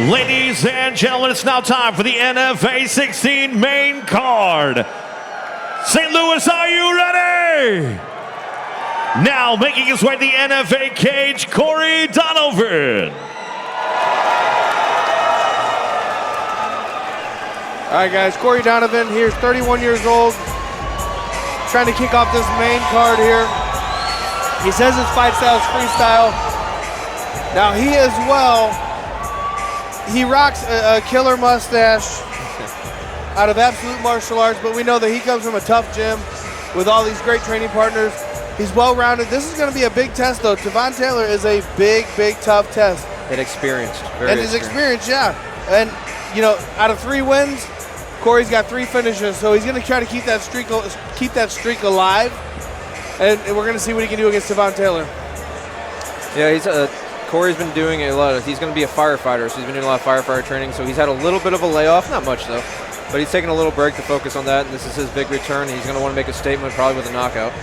Ladies and gentlemen, it's now time for the NFA 16 main card. St. Louis, are you ready? Now making his way to the NFA cage, Corey Donovan. All right, guys, Corey Donovan here, 31 years old, trying to kick off this main card here. He says his fight style is freestyle. Now he as well, he rocks a killer mustache out of Absolute Martial Arts, but we know that he comes from a tough gym with all these great training partners. He's well-rounded. This is going to be a big test, though. Tavon Taylor is a big, tough test. And experienced. And his experience, yeah. And, you know, out of 3 wins, Corey's got 3 finishes, so he's going to try to keep that streak alive. And we're going to see what he can do against Tavon Taylor. Yeah, Corey's been doing a lot. He's going to be a firefighter, so he's been doing a lot of firefighter training. So he's had a little bit of a layoff, not much though, but he's taking a little break to focus on that. And this is his big return. He's going to want to make a statement, probably with a knockout.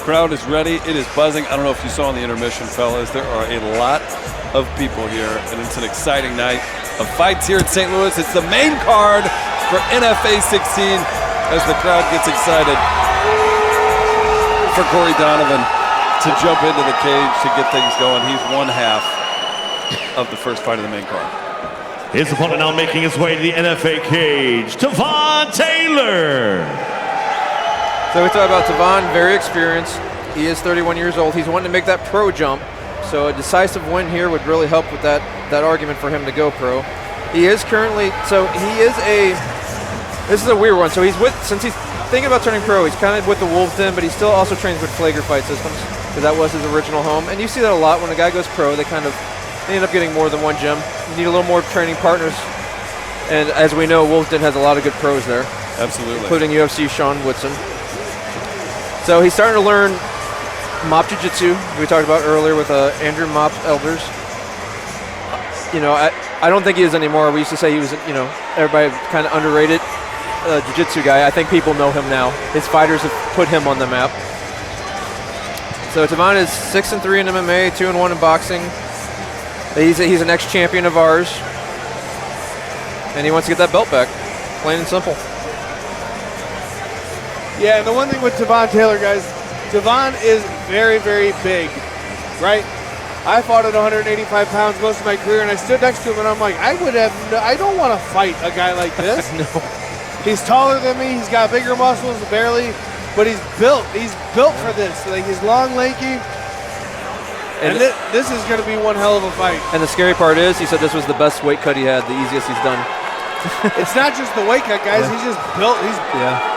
Crowd is ready. It is buzzing. I don't know if you saw in the intermission, fellas. There are a lot of people here, and it's an exciting night of fights here in St. Louis. It's the main card for NFA 16 as the crowd gets excited for Corey Donovan to jump into the cage to get things going. He's one half of the first fight of the main card. His opponent now making his way to the NFA cage, Tavon Taylor. So we talk about Tavon, very experienced. He is 31 years old. He's wanting to make that pro jump. So a decisive win here would really help with that argument for him to go pro. He is currently, this is a weird one. So since he's thinking about turning pro, he's kind of with the Wolves Den, but he still also trains with Flager Fight Systems, because that was his original home. And you see that a lot when a guy goes pro, they end up getting more than one gym. You need a little more training partners. And as we know, Wolves Den has a lot of good pros there. Absolutely. Including UFC Sean Woodson. So he's starting to learn Mop Jiu-Jitsu, we talked about earlier with Andrew Mop Elders. You know, I don't think he is anymore. We used to say he was, you know, everybody kind of underrated jiu-jitsu guy. I think people know him now. His fighters have put him on the map. So Tavon is 6-3 in MMA, 2-1 in boxing. He's an ex-champion of ours, and he wants to get that belt back, plain and simple. Yeah, and the one thing with Tavon Taylor, guys, Tavon is very, big, right? I fought at 185 pounds most of my career, and I stood next to him, and I'm like, I don't want to fight a guy like this. No. He's taller than me. He's got bigger muscles, barely, but he's built. He's built for this. Like, he's long, lanky, and this is going to be one hell of a fight. And the scary part is, he said this was the best weight cut he had, the easiest he's done. It's not just the weight cut, guys. Yeah. He's just built.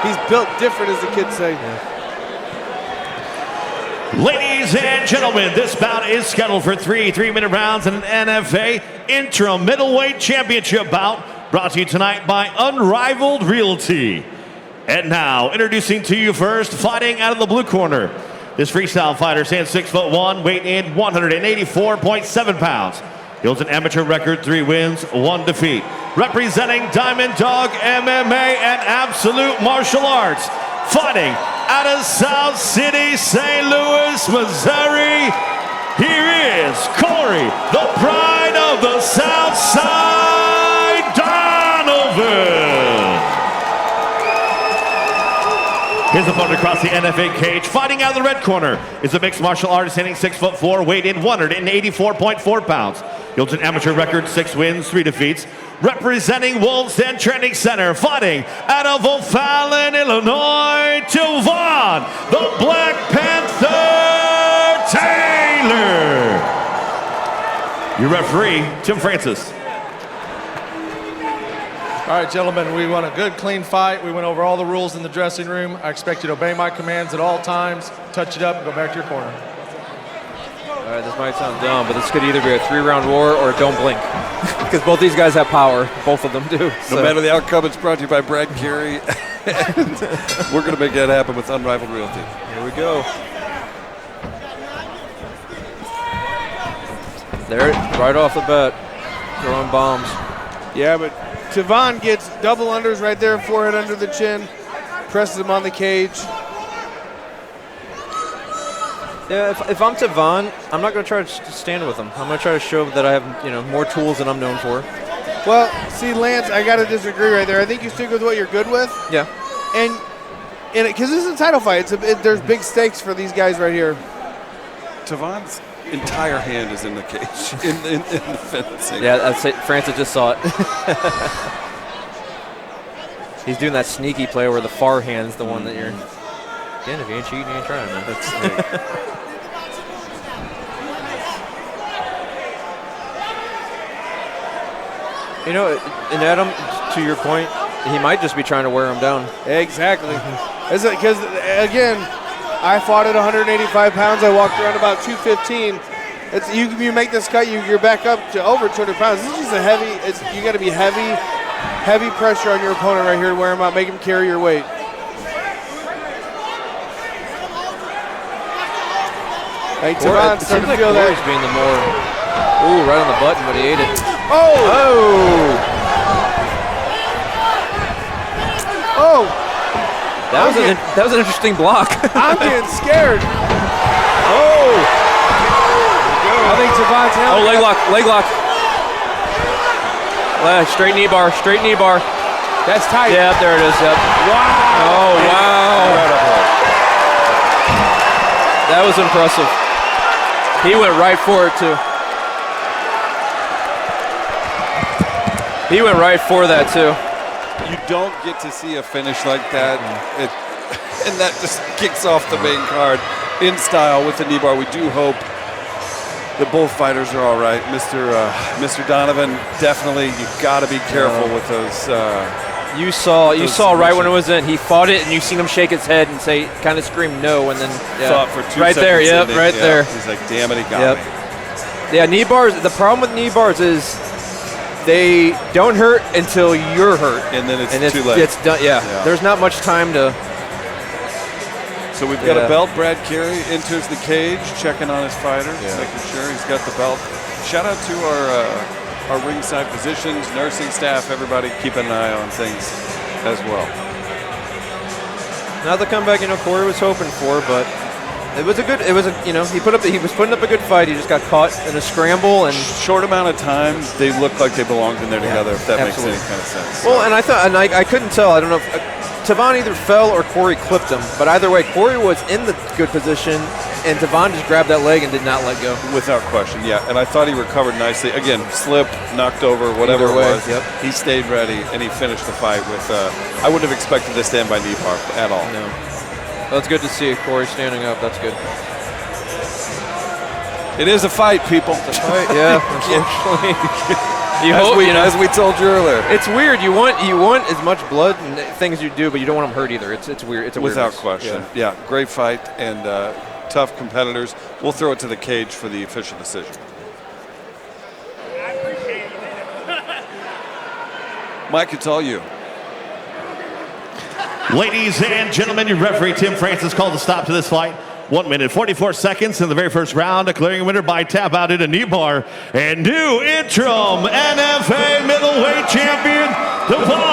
He's built different, as the kids say. Yeah. Ladies and gentlemen, this bout is scheduled for 3 3-minute rounds in an NFA interim middleweight championship bout, brought to you tonight by Unrivaled Realty. And now, introducing to you first, fighting out of the blue corner. This freestyle fighter stands 6'1", weighing in 184.7 pounds. He holds an amateur record, 3 wins, 1 defeat. Representing Diamond Dog MMA and Absolute Martial Arts. Fighting out of South City, St. Louis, Missouri. Here is Corey, the pride of the South Side, Donovan. His opponent across the NFA cage, fighting out of the red corner, is a mixed martial artist standing 6'4", weighed in 184.4 pounds. He holds an amateur record, 6 wins, 3 defeats. Representing Wolves Den Training Center, fighting out of O'Fallon, Illinois, Tivon, the Black Panther Taylor. Your referee, Tim Francis. All right, gentlemen, we won a good, clean fight. We went over all the rules in the dressing room. I expect you to obey my commands at all times, touch it up, and go back to your corner. All right, this might sound dumb, but this could either be a 3-round war or don't blink. Because both these guys have power. Both of them do. So. No matter the outcome, it's brought to you by Brad Carey. We're going to make that happen with Unrivaled Realty. Here we go. There, right off the bat, throwing bombs. Yeah, but Tavon gets double unders right there, forehead under the chin, presses him on the cage. Yeah, if I'm Tavon, I'm not going to try to stand with him. I'm going to try to show that I have, more tools than I'm known for. Well, see, Lance, I got to disagree right there. I think you stick with what you're good with. Yeah. And because this is a title fight, there's big stakes for these guys right here. Tavon's entire hand is in the cage, in the fencing. Yeah, that's it. Francis just saw it. He's doing that sneaky play where the far hand's the one that you're. Again, if you ain't cheating, you ain't trying, man. That's And Adam, to your point, he might just be trying to wear him down. Exactly. Because, again, I fought at 185 pounds. I walked around about 215. You make this cut, you're back up to over 200 pounds. This is just a heavy. You got to be heavy pressure on your opponent right here to wear him out, make him carry your weight. Hey, Tavon starting to feel that. Corey's being the more. Ooh, right on the button, but he ate it. Oh! That was an interesting block. I'm getting scared. Oh! I think Tavon Taylor. Oh, leg lock. Straight knee bar. That's tight. Yeah, there it is. Yep. Wow. Oh, wow. That was impressive. He went right for it, too. He went right for that, too. You don't get to see a finish like that, and that just kicks off the main card in style with the knee bar. We do hope that both fighters are all right. Mr. Donovan, definitely, you've got to be careful with those. You saw right when it was in. He fought it, and you seen him shake his head and say, kind of scream no, and then thought for 2 right seconds. There, yep, right there. He's like, damn it, he got me. Yeah, knee bars. The problem with knee bars is they don't hurt until you're hurt, and then it's too late. It's done. Yeah. There's not much time to. So we've got a belt. Brad Carey enters the cage, checking on his fighter, making sure he's got the belt. Shout out to our ringside physicians, nursing staff, everybody keeping an eye on things as well. Not the comeback Corey was hoping for, but he was putting up a good fight. He just got caught in a scramble, and short amount of time, they look like they belonged in there together. If that makes any kind of sense. Well, and I couldn't tell. I don't know if Tavon either fell or Corey clipped him, but either way, Corey was in the good position, and Tavon just grabbed that leg and did not let go. Without question, yeah. And I thought he recovered nicely. Again, slip, knocked over, whatever it was. Yep. He stayed ready, and he finished the fight with. I wouldn't have expected this to end by knee bar at all. No. That's good to see Corey standing up. That's good. It is a fight, people. It's a fight, yeah. Unfortunately. As we told you earlier. It's weird. You want as much blood and things as you do, but you don't want them hurt either. It's weird. It's a without question. Yeah, great fight and tough competitors. We'll throw it to the cage for the official decision. Mike, it's all you. Ladies and gentlemen, your referee Tim Francis called a stop to this fight. 1 minute, 44 seconds in the very first round, declaring a winner by tap out in a knee bar. And new interim NFA middleweight champion, Tavon